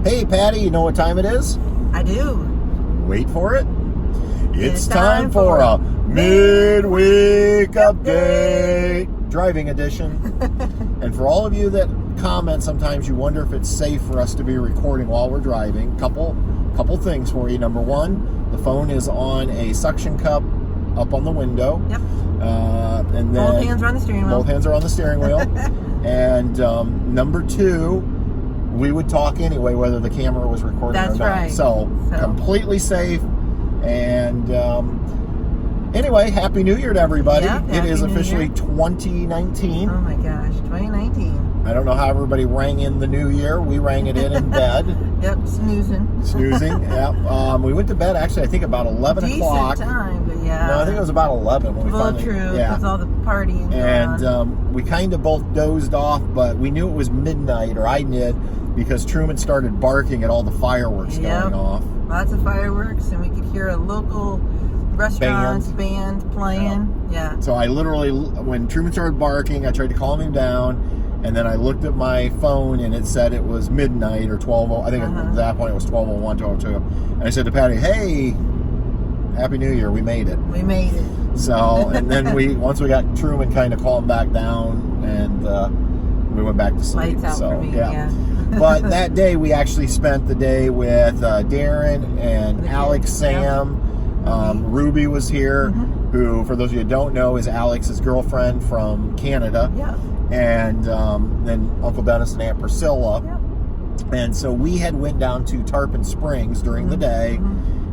Hey, Patty, you know what time it is? I do. Wait for it. It's time for a Midweek Update, driving edition. And for all of you that comment, sometimes you wonder if it's safe for us to be recording while we're driving. Couple things for you. Number one, the phone is on a suction cup up on the window. Yep. And then both hands are on the steering wheel. Both hands are on the steering wheel. And number two, we would talk anyway, whether the camera was recording That's or not. right. So completely safe. And anyway, Happy New Year to everybody. Yep, it is Happy New officially Year. 2019. Oh my gosh, 2019. I don't know how everybody rang in the new year. We rang it in bed. Yep, snoozing. Snoozing, yeah. We went to bed, actually, I think about 11 o'clock. Decent time, but yeah. No, I think it was about 11 when we finally... True, yeah. because all the partying And we kind of both dozed off, but we knew it was midnight, or I did, because Truman started barking at all the fireworks going off. Lots of fireworks, and we could hear a local restaurant band playing. Yeah. So I literally, when Truman started barking, I tried to calm him down, and then I looked at my phone, and it said it was midnight, or 12. I think at that point it was 12:01, 12:02. And I said to Patty, hey, Happy New Year, we made it. We made it. So, and then once we got Truman kind of calmed back down, and we went back to sleep. Lights out for me, yeah. But that day, we actually spent the day with Darren and Alex, Sam. Ruby was here, who, for those of you who don't know, is Alex's girlfriend from Canada. Yeah. And then Uncle Dennis and Aunt Priscilla. Yep. And so we had went down to Tarpon Springs during the day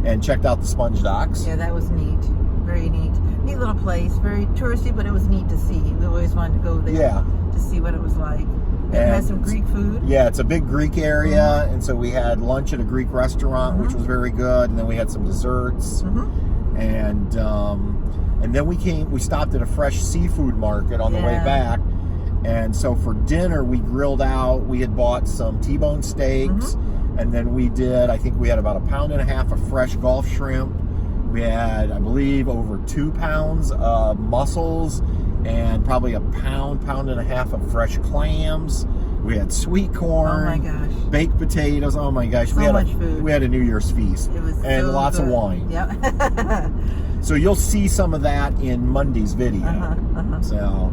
and checked out the sponge docks. Yeah, that was neat. Very neat. Neat little place. Very touristy, but it was neat to see. We always wanted to go there to see what it was like. It had some Greek food. Yeah, it's a big Greek area, and so we had lunch at a Greek restaurant, which was very good, and then we had some desserts, and then we stopped at a fresh seafood market on the way back, and so for dinner we grilled out. We had bought some T-bone steaks, and then I think we had about 1.5 pounds of fresh Gulf shrimp. We had, I believe, over 2 pounds of mussels, and probably 1.5 pounds of fresh clams. We had sweet corn. Oh my gosh. Baked potatoes. Oh my gosh. So much food. We had a New Year's feast. It was and so lots good. of wine. Yep. So you'll see some of that in Monday's video. So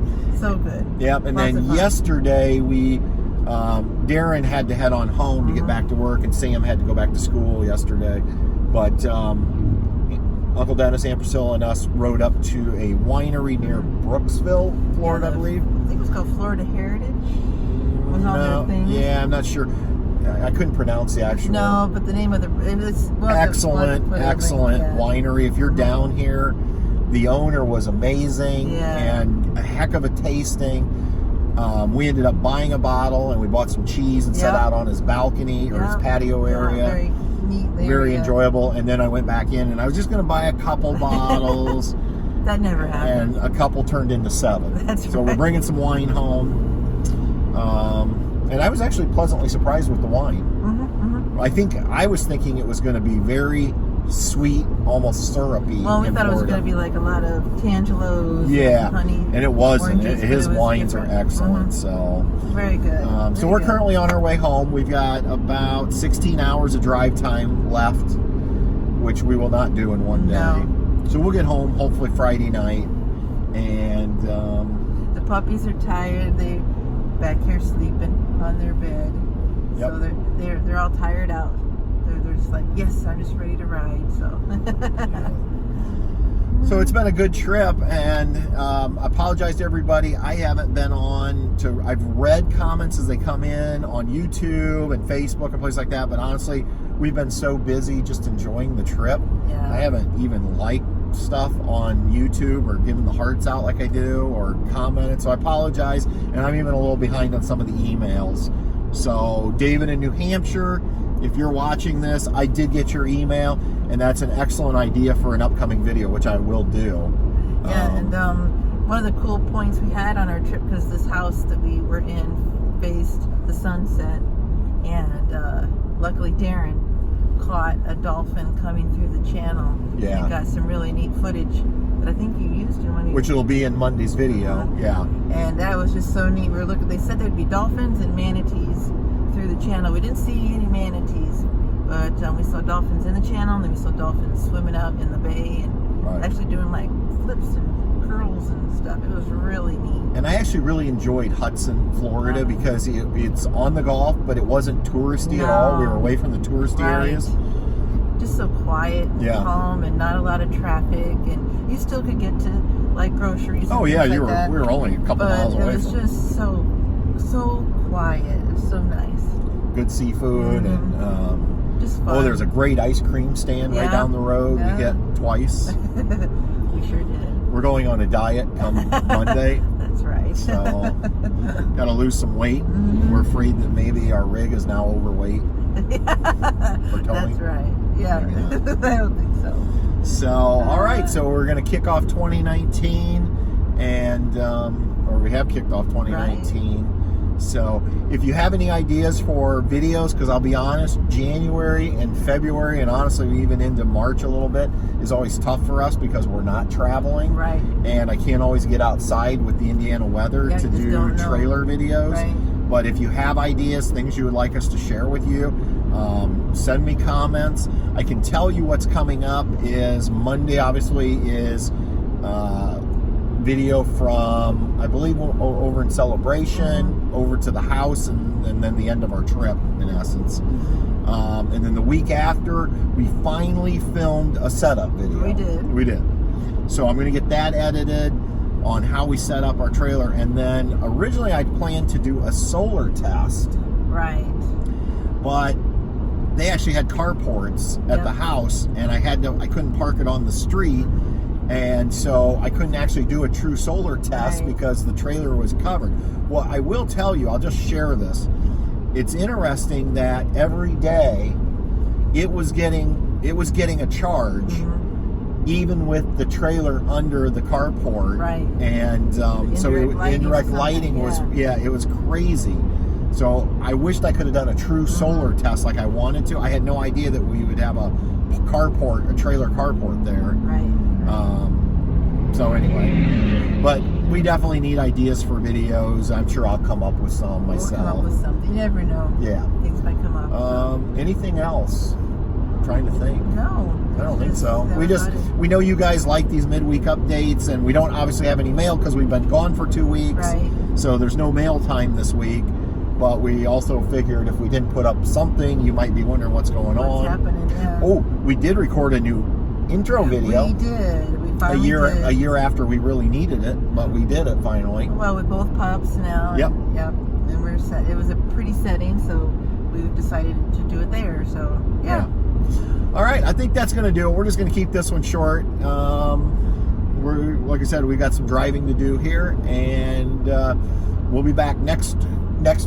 good. Yep. And then yesterday Darren had to head on home to get back to work, and Sam had to go back to school yesterday. But Uncle Dennis, Aunt Priscilla, and us rode up to a winery near Brooksville, Florida, I believe. I think it was called Florida Heritage. Was all their things. Yeah, I'm not sure. I couldn't pronounce the actual. No, but the name of it was excellent winery. If you're down here, the owner was amazing and a heck of a tasting. We ended up buying a bottle, and we bought some cheese and set out on his balcony or his patio area. Very neat area. Very enjoyable. And then I went back in, and I was just going to buy a couple bottles. That never happened. And a couple turned into 7. So we're bringing some wine home. And I was actually pleasantly surprised with the wine. I was thinking it was going to be very sweet, almost syrupy. Well, we thought it was going to be like a lot of tangelos and honey. And it wasn't. Oranges, His wines are excellent. So very good. So we're currently on our way home. We've got about 16 hours of drive time left, which we will not do in one day. So we'll get home hopefully Friday night. And the puppies are tired. They're back here sleeping on their bed. So they're all tired out. They're just like, yes, I'm just ready to ride. So it's been a good trip, and I apologize to everybody. I haven't been I've read comments as they come in on YouTube and Facebook and places like that, but honestly, we've been so busy just enjoying the trip. I haven't even liked stuff on YouTube or given the hearts out like I do or commented, so I apologize, and I'm even a little behind on some of the emails. So David in New Hampshire, if you're watching this, I did get your email, and that's an excellent idea for an upcoming video, which I will do. One of the cool points we had on our trip, because this house that we were in faced the sunset, and luckily Darren caught a dolphin coming through the channel. And got some really neat footage that I think you used in one of your... Which will be in Monday's video, And that was just so neat. We were looking, they said there'd be dolphins and manatees through the channel. We didn't see any manatees, but we saw dolphins in the channel, and then we saw dolphins swimming out in the bay and actually doing like flips and curls and stuff. It was really neat. And I actually really enjoyed Hudson, Florida, because it's on the Gulf, but it wasn't touristy at all. We were away from the touristy areas. Just so quiet and calm, and not a lot of traffic, and you still could get to like groceries. Oh yeah, we were only a couple miles away. But it was just so quiet. It was so nice. Good seafood and just fun. oh, there's a great ice cream stand right down the road. We get twice. We sure did. We're going on a diet come Monday. That's right. So got to lose some weight. We're afraid that maybe our rig is now overweight. That's right. Yeah. I don't think so. So, all right. So we're going to kick off 2019, and or we have kicked off 2019. Right. So if you have any ideas for videos, because I'll be honest, January and February, and honestly even into March a little bit, is always tough for us because we're not traveling. Right. And I can't always get outside with the Indiana weather to do trailer videos. Right. But if you have ideas, things you would like us to share with you, send me comments. I can tell you what's coming up is Monday, obviously, is video from, I believe, over in Celebration, over to the house, and then the end of our trip, in essence. And then the week after, we finally filmed a setup video. We did. So I'm going to get that edited on how we set up our trailer, and then originally I'd planned to do a solar test. Right. But they actually had carports at the house, and I couldn't park it on the street, and so I couldn't actually do a true solar test because the trailer was covered. Well, I will tell you, I'll just share this. It's interesting that every day it was getting a charge. Even with the trailer under the carport, and so indirect lighting was it was crazy. So I wished I could have done a true solar test like I wanted to. I had no idea that we would have a trailer carport there. So anyway, but we definitely need ideas for videos. I'm sure I'll come up with some myself. We'll come up with something. You never know. Yeah. Things might come up. Anything else? I'm trying to think. No. I don't think so. We know you guys like these midweek updates, and we don't obviously have any mail because we've been gone for 2 weeks. So there's no mail time this week. But we also figured if we didn't put up something, you might be wondering what's going on. What's happening? Yeah. Oh, we did record a new intro video. We did. We finally did. A year after we really needed it, but we did it finally. Well, with both pups now. Yep. And we're set. It was a pretty setting, so we decided to do it there. So yeah. All right, I think that's going to do it. We're just going to keep this one short. We're, like I said, we got some driving to do here, and we'll be back next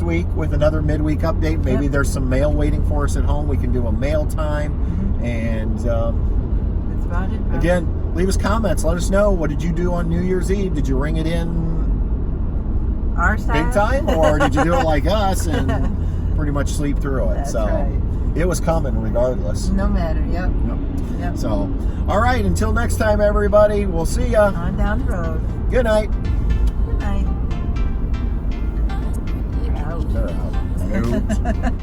week with another midweek update. Maybe there's some mail waiting for us at home. We can do a mail time, and that's about it. Again, leave us comments. Let us know, what did you do on New Year's Eve? Did you ring it in our style? Big time, or did you do it like us and pretty much sleep through it? That's right. It was coming regardless. No matter, yep. So, all right, until next time, everybody, we'll see ya. On down the road. Good night. Good night. They're out. Nope.